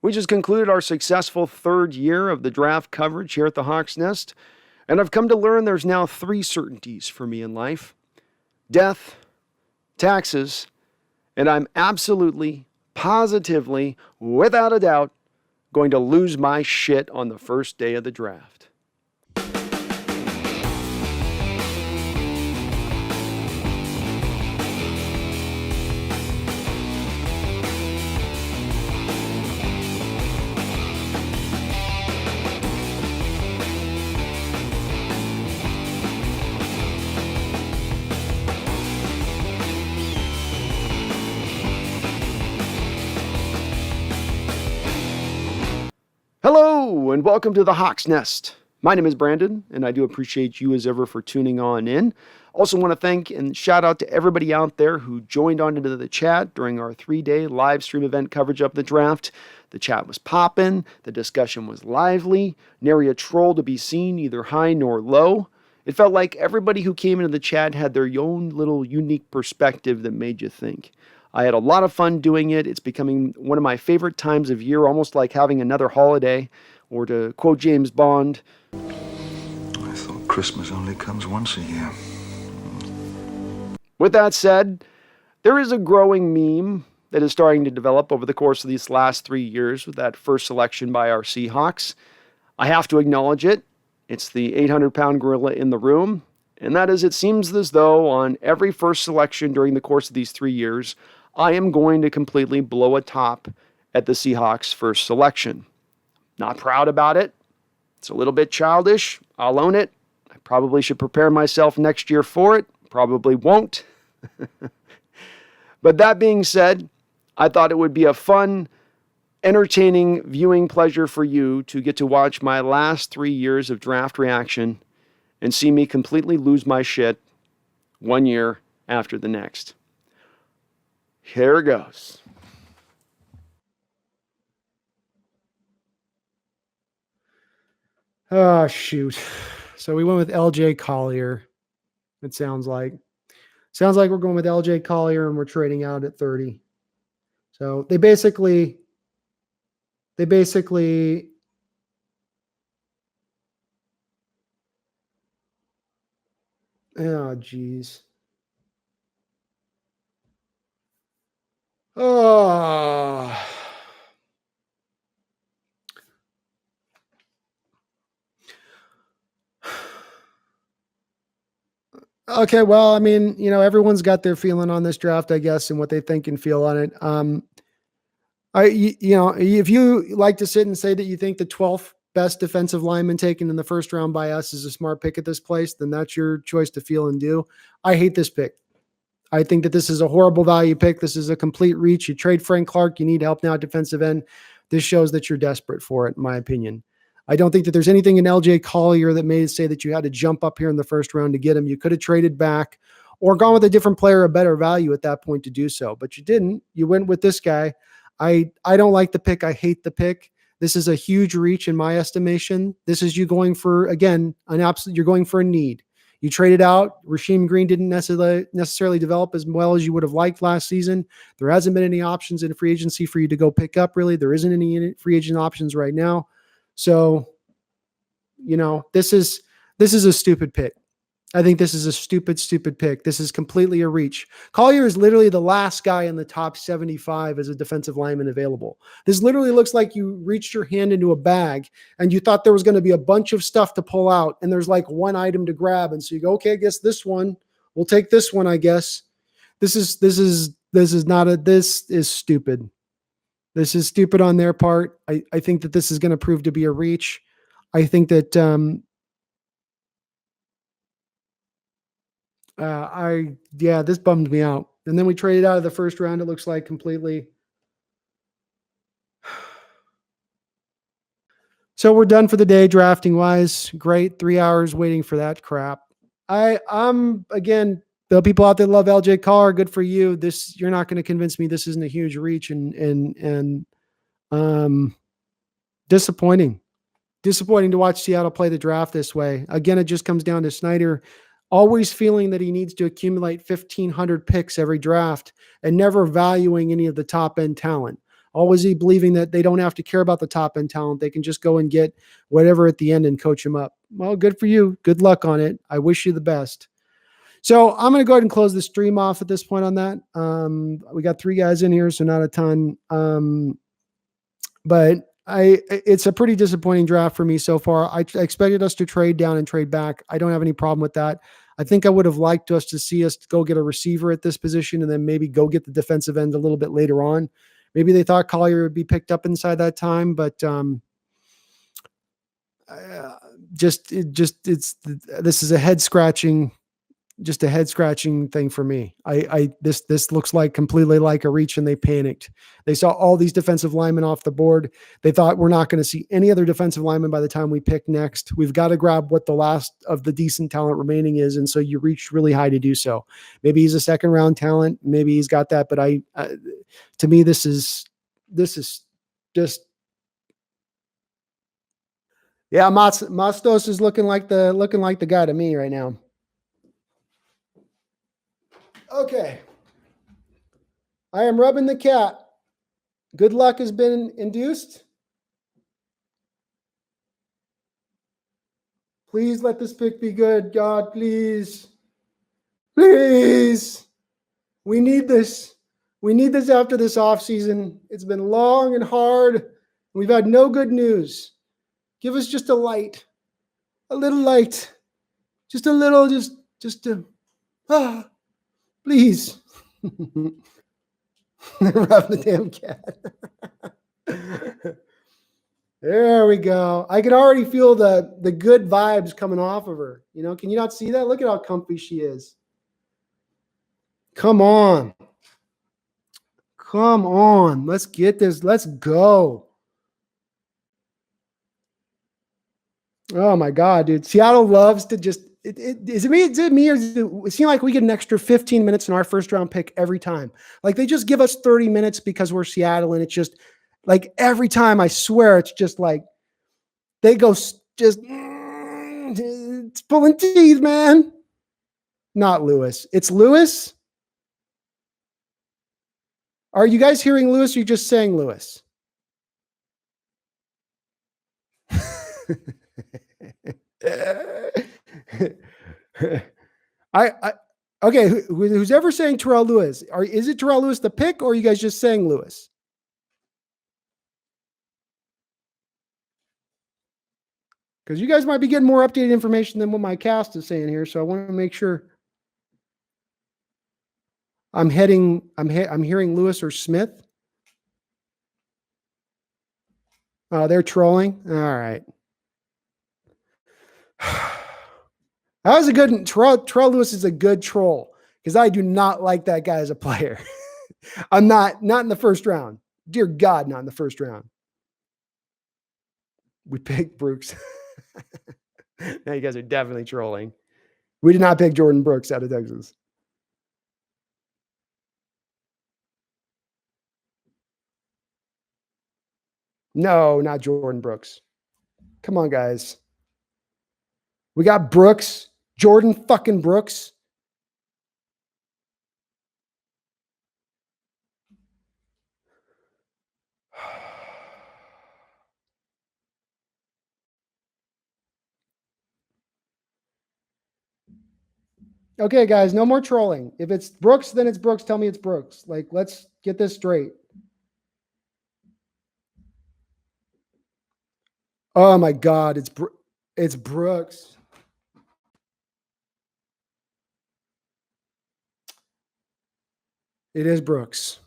We just concluded our successful third year of the draft coverage here at the Hawks Nest, and I've come to learn there's now 3 certainties for me in life: death, taxes, and I'm absolutely, positively, without a doubt, going to lose my shit on the first day of the draft. Hello, and welcome to the Hawks Nest. My name is Brandon, and I do appreciate you as ever for tuning on in. Also want to thank and shout out to everybody out there who joined on into the chat during our 3-day live stream event coverage of the draft. The chat was popping, the discussion was lively, nary a troll to be seen, either high nor low. It felt like everybody who came into the chat had their own little unique perspective that made you think. I had a lot of fun doing it. It's becoming one of my favorite times of year, almost like having another holiday. Or to quote James Bond, I thought Christmas only comes once a year. With that said, there is a growing meme that is starting to develop over the course of these last 3 years with that first selection by our Seahawks. I have to acknowledge it. It's the 800-pound gorilla in the room. And that is, it seems as though on every first selection during the course of these 3 years, I am going to completely blow a top at the Seahawks' first selection. Not proud about it. It's a little bit childish. I'll own it. I probably should prepare myself next year for it. Probably won't. But that being said, I thought it would be a fun, entertaining viewing pleasure for you to get to watch my last 3 years of draft reaction and see me completely lose my shit 1 year after the next. Here goes. Oh, shoot. So we went with LJ Collier, it sounds like. Sounds like we're going with LJ Collier and we're trading out at 30. So they basically, oh, geez. Oh. Okay, well, I mean, everyone's got their feeling on this draft, I guess, and what they think and feel on it. If you like to sit and say that you think the 12th best defensive lineman taken in the first round by us is a smart pick at this place, then that's your choice to feel and do. I hate this pick. I think that this is a horrible value pick. This is a complete reach. You trade Frank Clark, you need help now at defensive end. This shows that you're desperate for it, in my opinion. I don't think that there's anything in LJ Collier that may say that you had to jump up here in the first round to get him. You could have traded back or gone with a different player, a better value at that point to do so, but you didn't. You went with this guy. I don't like the pick. I hate the pick. This is a huge reach in my estimation. This is you going for, again, you're going for a need. You traded out. Rasheem Green didn't necessarily develop as well as you would have liked last season. There hasn't been any options in free agency for you to go pick up, really. There isn't any free agent options right now. So, this is a stupid pick. I think this is a stupid pick. This is completely a reach. Collier is literally the last guy in the top 75 as a defensive lineman available. This literally looks like you reached your hand into a bag and you thought there was going to be a bunch of stuff to pull out and there's like one item to grab. And so you go, okay, I guess this one, we'll take this one, I guess. This is stupid. This is stupid on their part. I think that this is going to prove to be a reach. I think that, this bummed me out. And then we traded out of the first round, it looks like, completely. So we're done for the day drafting wise. Great. 3 hours waiting for that crap. I'm again, the people out there love LJ Collier, good for you. You're not going to convince me this isn't a huge reach and disappointing. Disappointing to watch Seattle play the draft this way. Again, it just comes down to Snyder always feeling that he needs to accumulate 1,500 picks every draft and never valuing any of the top end talent. always believing that they don't have to care about the top end talent. They can just go and get whatever at the end and coach them up. Well, good for you. Good luck on it. I wish you the best. So I'm going to go ahead and close the stream off at this point on that. We got 3 guys in here, so not a ton. But it's a pretty disappointing draft for me so far. I expected us to trade down and trade back. I don't have any problem with that. I think I would have liked us to see us go get a receiver at this position and then maybe go get the defensive end a little bit later on. Maybe they thought Collier would be picked up inside that time, but this is a head scratching thing for me. This looks like completely like a reach, and they panicked. They saw all these defensive linemen off the board. They thought we're not going to see any other defensive linemen by the time we pick next. We've got to grab what the last of the decent talent remaining is. And so you reach really high to do so. Maybe he's a second round talent. Maybe he's got that. But to me, this is just, yeah, Mastos is looking like the guy to me right now. Okay. I am rubbing the cat. Good luck has been induced. Please let this pick be good. God, please. Please. We need this. We need this after this offseason. It's been long and hard. We've had no good news. Give us just a light. A little light. Just a little, just please. Rub the damn cat. There we go. I can already feel the good vibes coming off of her. You know, can you not see that? Look at how comfy she is. Come on. Come on. Let's get this. Let's go. Oh my God, dude. Seattle loves to just, is it me or does it seem like we get an extra 15 minutes in our first round pick every time? Like they just give us 30 minutes because we're Seattle, and it's just like every time, I swear, it's just like they go it's pulling teeth, man. Not Lewis. It's Lewis. Are you guys hearing Lewis? Or are you just saying Lewis? Okay. Who's ever saying Terrell Lewis? Is it Terrell Lewis the pick, or are you guys just saying Lewis? Because you guys might be getting more updated information than what my cast is saying here, so I want to make sure. I'm hearing Lewis or Smith. Oh, they're trolling. All right. That was a good Terrell Lewis is a good troll, because I do not like that guy as a player. I'm not in the first round. Dear God, not in the first round. We picked Brooks. Now you guys are definitely trolling. We did not pick Jordan Brooks out of Texas. No, not Jordan Brooks. Come on, guys. We got Brooks, Jordan fucking Brooks. Okay, guys, no more trolling. If it's Brooks, then it's Brooks. Tell me it's Brooks. Like, let's get this straight. Oh my God, it's Brooks. It is Brooks.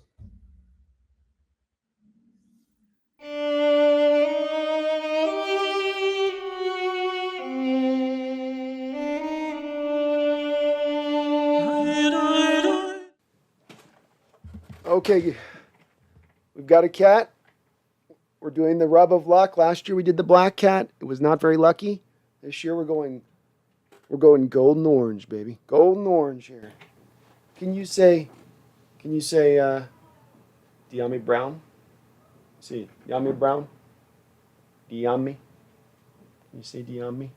Okay, we've got a cat. We're doing the rub of luck. Last year we did the black cat. It was not very lucky. This year we're going golden orange, baby. Golden orange here. Can you say Diami Brown? See, Diami Brown? Diami? Can you say Diami?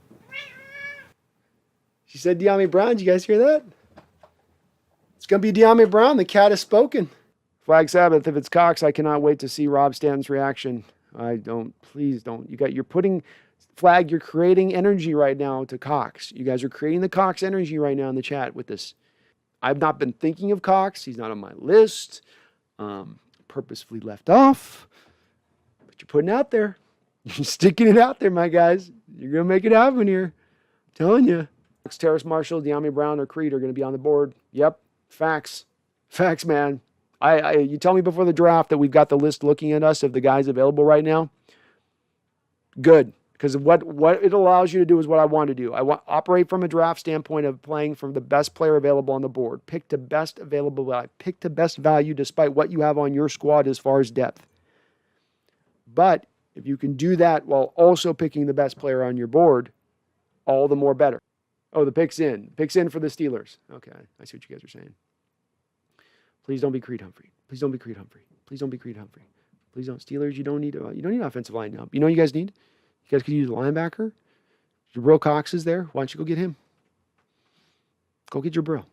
She said Diami Brown. Did you guys hear that? It's going to be Diami Brown. The cat has spoken. Flag Sabbath, if it's Cox, I cannot wait to see Rob Stanton's reaction. Please don't. You're putting, Flag, you're creating energy right now to Cox. You guys are creating the Cox energy right now in the chat with this. I've not been thinking of Cox. He's not on my list. Purposefully left off. But you're putting it out there. You're sticking it out there, my guys. You're going to make it happen here. I'm telling you. Terrace Marshall, De'Ami Brown, or Creed are going to be on the board. Yep. Facts. Facts, man. You tell me before the draft that we've got the list looking at us of the guys available right now. Good. Because what it allows you to do is what I want to do. I want operate from a draft standpoint of playing from the best player available on the board. Pick the best available value. Pick the best value despite what you have on your squad as far as depth. But if you can do that while also picking the best player on your board, all the more better. Oh, the pick's in. Pick's in for the Steelers. Okay, I see what you guys are saying. Please don't be Creed Humphrey. Please don't be Creed Humphrey. Please don't be Creed Humphrey. Please don't. Steelers, you don't need offensive line now. You know what you guys need? You guys could use a linebacker. Jabril Cox is there. Why don't you go get him? Go get Jabril.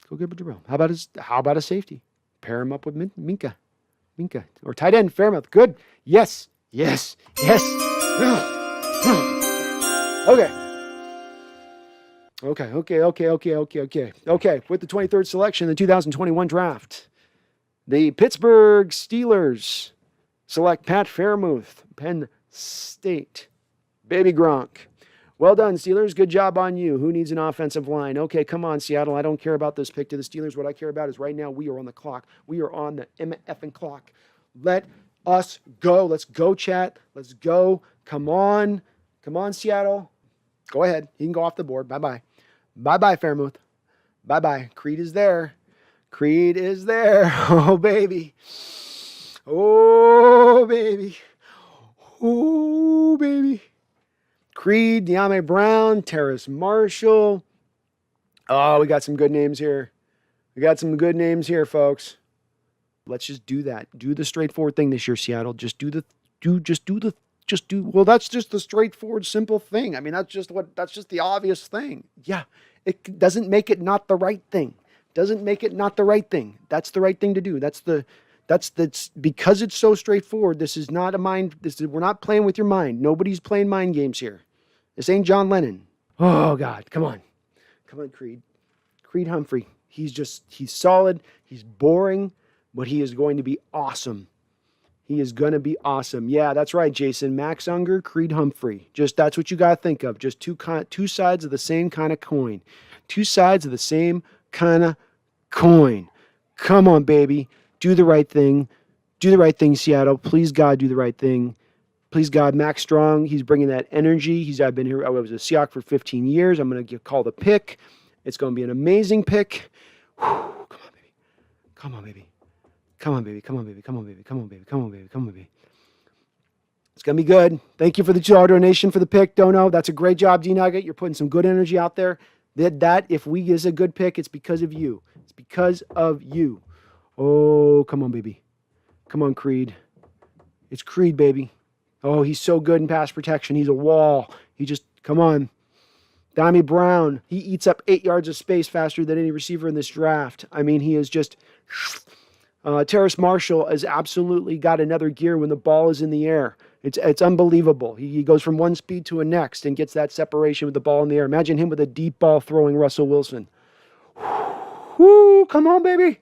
Go get Jabril. How about a safety? Pair him up with Minka. Or tight end, Fairmouth. Good. Yes. Okay. Okay. With the 23rd selection in the 2021 draft, the Pittsburgh Steelers select Pat Fairmouth, Penn State. Baby Gronk. Well done, Steelers. Good job on you. Who needs an offensive line? Okay, come on, Seattle. I don't care about this pick to the Steelers. What I care about is right now we are on the clock. We are on the MFing clock. Let us go. Let's go, chat. Let's go. Come on. Come on, Seattle. Go ahead. You can go off the board. Bye-bye. Bye-bye, Fairmouth. Bye-bye. Creed is there. Creed is there. Oh, baby. Oh, baby. Oh, baby. Creed, De'Ami Brown, Terrace Marshall. Oh, we got some good names here. We got some good names here, folks. Let's just do that. Do the straightforward thing this year, Seattle. Well, that's just the straightforward, simple thing. I mean, that's just the obvious thing. Yeah. It doesn't make it not the right thing. Doesn't make it not the right thing. That's the right thing to do. That's because it's so straightforward. This is not a mind. We're not playing with your mind. Nobody's playing mind games here. This ain't John Lennon. Oh God, come on, Creed. Creed Humphrey. He's solid. He's boring, but he is going to be awesome. He is going to be awesome. Yeah, that's right, Jason. Max Unger, Creed Humphrey. That's what you got to think of. Just two sides of the same kind of coin. Two sides of the same kind of coin. Come on, baby. Do the right thing. Do the right thing, Seattle. Please, God, do the right thing. Please, God, Max Strong. He's bringing that energy. I've been here. I was a Seahawk for 15 years. I'm going to call the pick. It's going to be an amazing pick. Whew, come on, baby. Come on, baby. Come on, baby. Come on, baby. Come on, baby. Come on, baby. Come on, baby. It's going to be good. Thank you for the $2 donation for the pick, Dono. That's a great job, D-Nugget. You're putting some good energy out there. That if we is a good pick, it's because of you. It's because of you. Oh, come on, baby. Come on, Creed. It's Creed, baby. Oh, he's so good in pass protection. He's a wall. Come on. De'Ami Brown, he eats up 8 yards of space faster than any receiver in this draft. I mean, he is just... Terrace Marshall has absolutely got another gear when the ball is in the air. It's unbelievable. He goes from one speed to a next and gets that separation with the ball in the air. Imagine him with a deep ball throwing Russell Wilson. Whoo, come on, baby.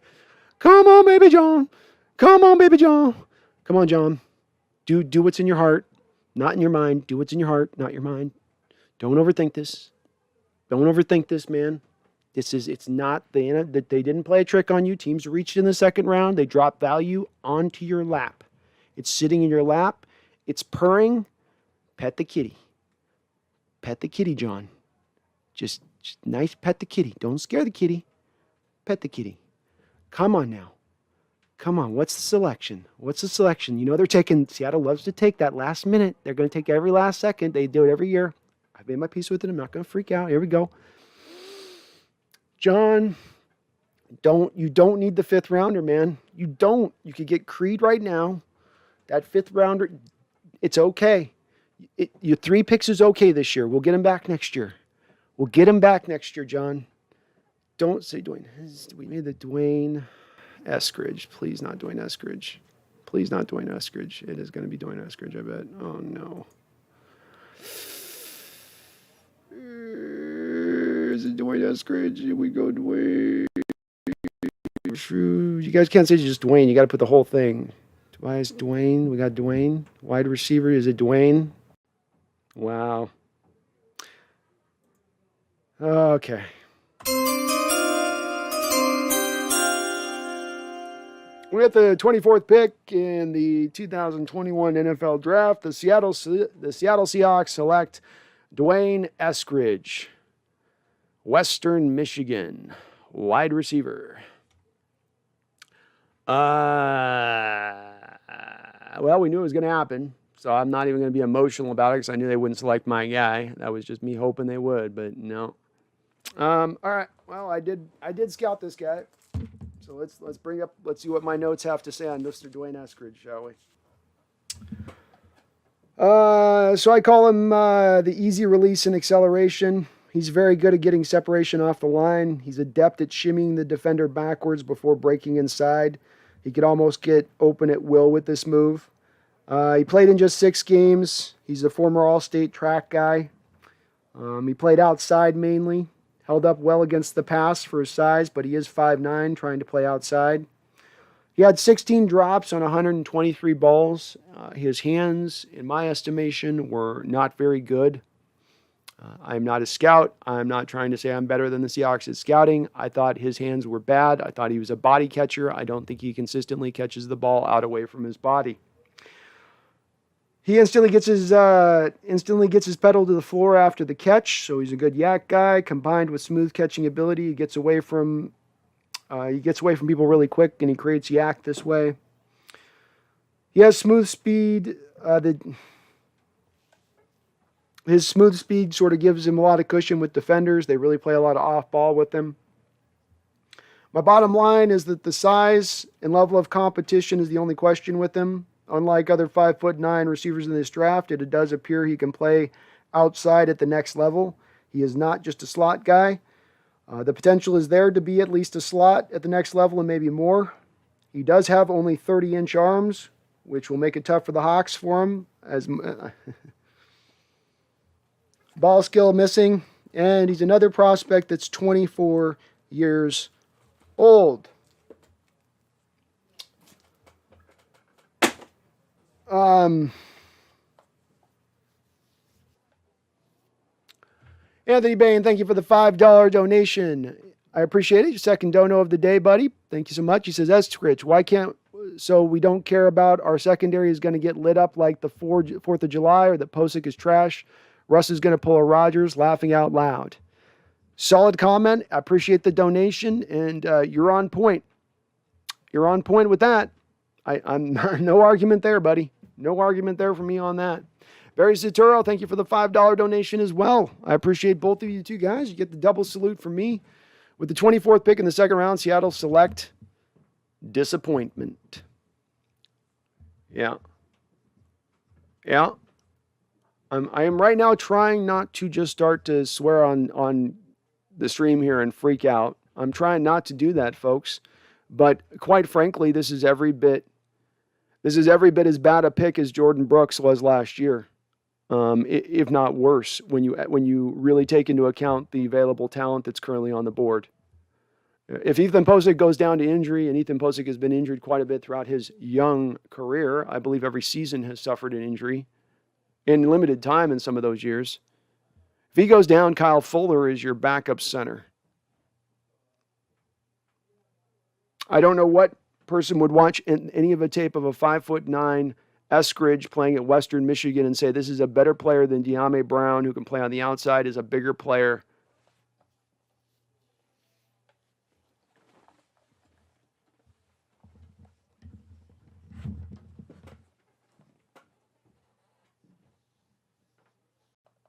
Come on, baby John. Come on, baby John. Come on, John. Do what's in your heart, not in your mind. Do what's in your heart, not your mind. Don't overthink this. Don't overthink this, man. It's not that they didn't play a trick on you. Teams reached in the second round. They dropped value onto your lap. It's sitting in your lap. It's purring. Pet the kitty. Pet the kitty, John. Just nice pet the kitty. Don't scare the kitty. Pet the kitty. Come on now. Come on. What's the selection? You know they're taking, Seattle loves to take that last minute. They're going to take every last second. They do it every year. I've made my peace with it. I'm not going to freak out. Here we go. John, you don't need the fifth rounder, man. You don't. You could get Creed right now. That fifth rounder, it's okay. Your 3 picks is okay this year. We'll get him back next year. John. Don't say Dwayne. We made the Dwayne. Eskridge. Please not Dwayne Eskridge. Please not Dwayne Eskridge. It is going to be Dwayne Eskridge, I bet. Oh, no. Is it Dwayne Eskridge? Here we go, Dwayne. You guys can't say just Dwayne. You got to put the whole thing. Why is Dwayne? We got Dwayne. Wide receiver. Is it Dwayne? Wow. Okay. We're at the 24th pick in the 2021 NFL Draft. The Seattle Seahawks select Dwayne Eskridge, Western Michigan, wide receiver. Well, we knew it was going to happen, so I'm not even going to be emotional about it because I knew they wouldn't select my guy. That was just me hoping they would, but no. All right. Well, I did scout this guy. So let's see what my notes have to say on Mr. Dwayne Eskridge, shall we? So I call him the easy release and acceleration. He's very good at getting separation off the line. He's adept at shimmying the defender backwards before breaking inside. He could almost get open at will with this move. He played in just 6 games. He's a former All-State track guy. He played outside mainly. Held up well against the pass for his size, but he is 5'9", trying to play outside. He had 16 drops on 123 balls. His hands, in my estimation, were not very good. I'm not a scout. I'm not trying to say I'm better than the Seahawks at scouting. I thought his hands were bad. I thought he was a body catcher. I don't think he consistently catches the ball out away from his body. He instantly gets his pedal to the floor after the catch, so he's a good yak guy. Combined with smooth catching ability, he gets away from people really quick, and he creates yak this way. He has smooth speed. His smooth speed sort of gives him a lot of cushion with defenders. They really play a lot of off ball with him. My bottom line is that the size and level of competition is the only question with him. Unlike other 5'9" receivers in this draft, it does appear he can play outside at the next level. He is not just a slot guy. The potential is there to be at least a slot at the next level and maybe more. He does have only 30-inch arms, which will make it tough for the Hawks for him. Ball skill missing, and he's another prospect that's 24 years old. Anthony Bain, thank you for the $5 donation. I appreciate it. Your second dono of the day, buddy. Thank you so much. He says, Eskridge, so we don't care about our secondary is going to get lit up like the 4th of July or that Posick is trash. Russ is going to pull a Rodgers, laughing out loud. Solid comment. I appreciate the donation, and you're on point. You're on point with that. I'm no argument there, buddy. No argument there for me on that. Barry Sotero, thank you for the $5 donation as well. I appreciate both of you two guys. You get the double salute from me. With the 24th pick in the second round, Seattle select disappointment. Yeah. I am right now trying not to just start to swear on the stream here and freak out. I'm trying not to do that, folks. But quite frankly, this is every bit as bad a pick as Jordan Brooks was last year, if not worse, when you really take into account the available talent that's currently on the board. If Ethan Posick goes down to injury, and Ethan Posick has been injured quite a bit throughout his young career, I believe every season has suffered an injury in limited time in some of those years. If he goes down, Kyle Fuller is your backup center. I don't know what person would watch any of a tape of a 5'9" Eskridge playing at Western Michigan and say this is a better player than De'Ame Brown, who can play on the outside, is a bigger player.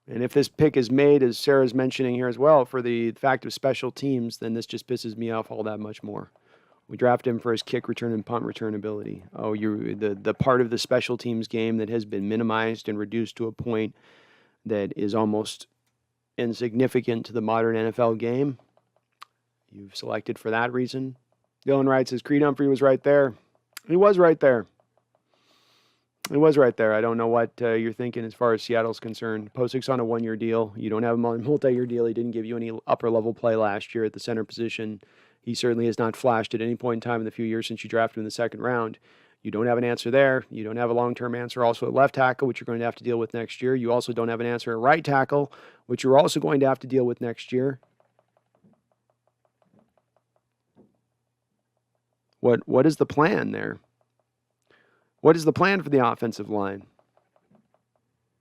And if this pick is made, as Sarah's mentioning here as well, for the fact of special teams, then this just pisses me off all that much more. We draft him for his kick return and punt return ability. Oh, the part of the special teams game that has been minimized and reduced to a point that is almost insignificant to the modern NFL game. You've selected for that reason. Dylan Wright says Creed Humphrey was right there. He was right there. It was right there. I don't know what you're thinking as far as Seattle's concerned. Postic's on a one-year deal. You don't have him on a multi-year deal. He didn't give you any upper-level play last year at the center position. He certainly has not flashed at any point in time in the few years since you drafted him in the second round. You don't have an answer there. You don't have a long-term answer also at left tackle, which you're going to have to deal with next year. You also don't have an answer at right tackle, which you're also going to have to deal with next year. What is the plan there? What is the plan for the offensive line?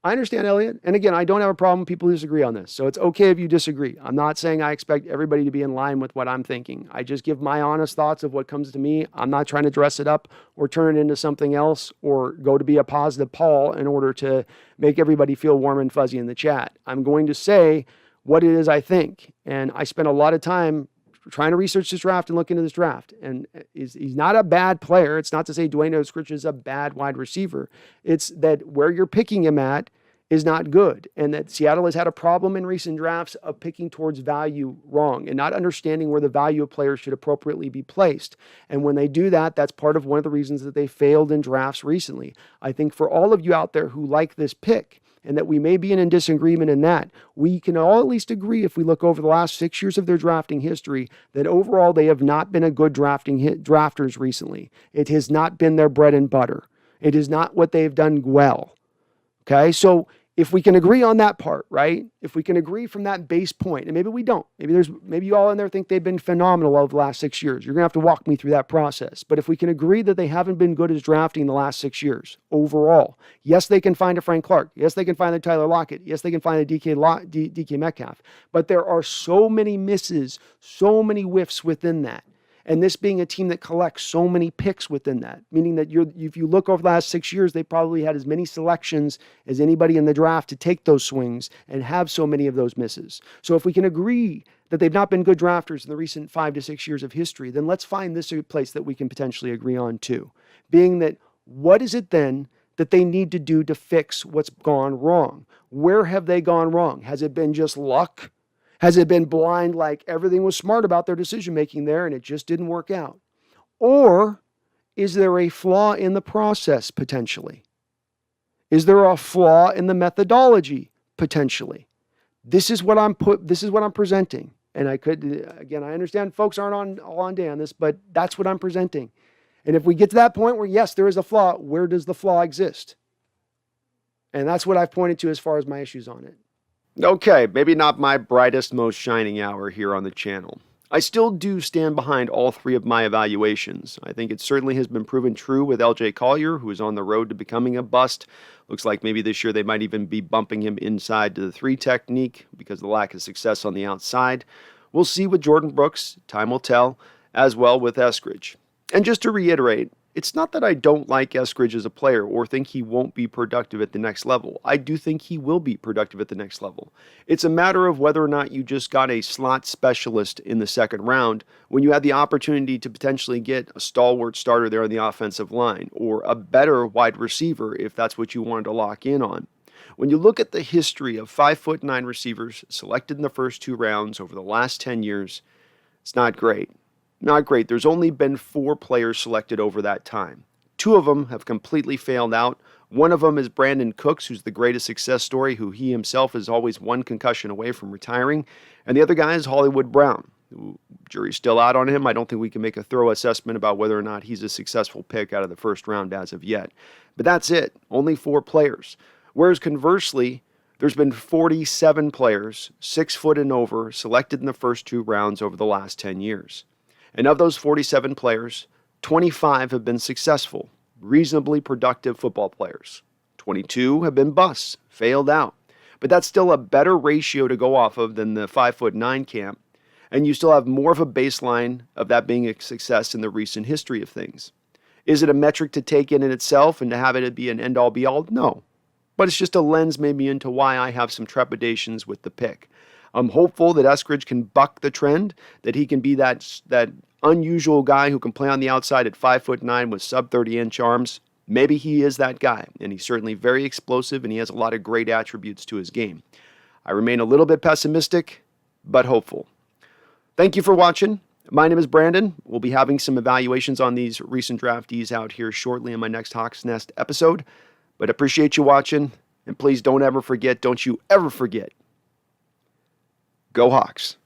I understand, Elliot. And again, I don't have a problem with people who disagree on this. So it's okay if you disagree. I'm not saying I expect everybody to be in line with what I'm thinking. I just give my honest thoughts of what comes to me. I'm not trying to dress it up or turn it into something else or go to be a positive Paul in order to make everybody feel warm and fuzzy in the chat. I'm going to say what it is I think. And I spent a lot of time trying to research this draft and look into this draft. And he's not a bad player. It's not to say Dwayne Eskridge is a bad wide receiver. It's that where you're picking him at is not good. And that Seattle has had a problem in recent drafts of picking towards value wrong and not understanding where the value of players should appropriately be placed. And when they do that, that's part of one of the reasons that they failed in drafts recently. I think for all of you out there who like this pick, and that we may be in disagreement in that, we can all at least agree if we look over the last 6 years of their drafting history that overall they have not been a good drafters recently. It has not been their bread and butter. It is not what they've done well. Okay, so if we can agree on that part, right? If we can agree from that base point, and maybe we don't, maybe you all in there think they've been phenomenal over the last 6 years. You're gonna have to walk me through that process. But if we can agree that they haven't been good as drafting the last 6 years overall, yes, they can find a Frank Clark. Yes, they can find a Tyler Lockett. Yes, they can find a DK Metcalf. But there are so many misses, so many whiffs within that. And this being a team that collects so many picks within that, meaning that if you look over the last 6 years, they probably had as many selections as anybody in the draft to take those swings and have so many of those misses. So if we can agree that they've not been good drafters in the recent 5 to 6 years of history, then let's find this a place that we can potentially agree on too. Being that, what is it then that they need to do to fix what's gone wrong? Where have they gone wrong? Has it been just luck? Has it been blind, like everything was smart about their decision-making there and it just didn't work out? Or is there a flaw in the process potentially? Is there a flaw in the methodology potentially? This is what I'm presenting. And I understand folks aren't all on day on this, but that's what I'm presenting. And if we get to that point where, yes, there is a flaw, where does the flaw exist? And that's what I've pointed to as far as my issues on it. Okay, maybe not my brightest, most shining hour here on the channel. I still do stand behind all three of my evaluations. I think it certainly has been proven true with LJ Collier, who is on the road to becoming a bust. Looks like maybe this year they might even be bumping him inside to the 3 technique because of the lack of success on the outside. We'll see with Jordan Brooks, time will tell, as well with Eskridge. And just to reiterate, it's not that I don't like Eskridge as a player or think he won't be productive at the next level. I do think he will be productive at the next level. It's a matter of whether or not you just got a slot specialist in the second round when you had the opportunity to potentially get a stalwart starter there on the offensive line or a better wide receiver if that's what you wanted to lock in on. When you look at the history of 5'9" receivers selected in the first 2 rounds over the last 10 years, it's not great. Not great. There's only been 4 players selected over that time. 2 of them have completely failed out. One of them is Brandon Cooks, who's the greatest success story, who he himself is always 1 concussion away from retiring. And the other guy is Hollywood Brown. Jury's still out on him. I don't think we can make a thorough assessment about whether or not he's a successful pick out of the first round as of yet. But that's it. Only 4 players. Whereas conversely, there's been 47 players, 6 foot and over, selected in the first 2 rounds over the last 10 years. And of those 47 players, 25 have been successful, reasonably productive football players. 22 have been busts, failed out. But that's still a better ratio to go off of than the 5'9" camp. And you still have more of a baseline of that being a success in the recent history of things. Is it a metric to take in itself and to have it be an end-all be-all? No. But it's just a lens maybe into why I have some trepidations with the pick. I'm hopeful that Eskridge can buck the trend, that he can be that unusual guy who can play on the outside at 5'9" with sub 30-inch arms. Maybe he is that guy, and he's certainly very explosive, and he has a lot of great attributes to his game. I remain a little bit pessimistic, but hopeful. Thank you for watching. My name is Brandon. We'll be having some evaluations on these recent draftees out here shortly in my next Hawks Nest episode. But appreciate you watching. And please don't you ever forget, go Hawks.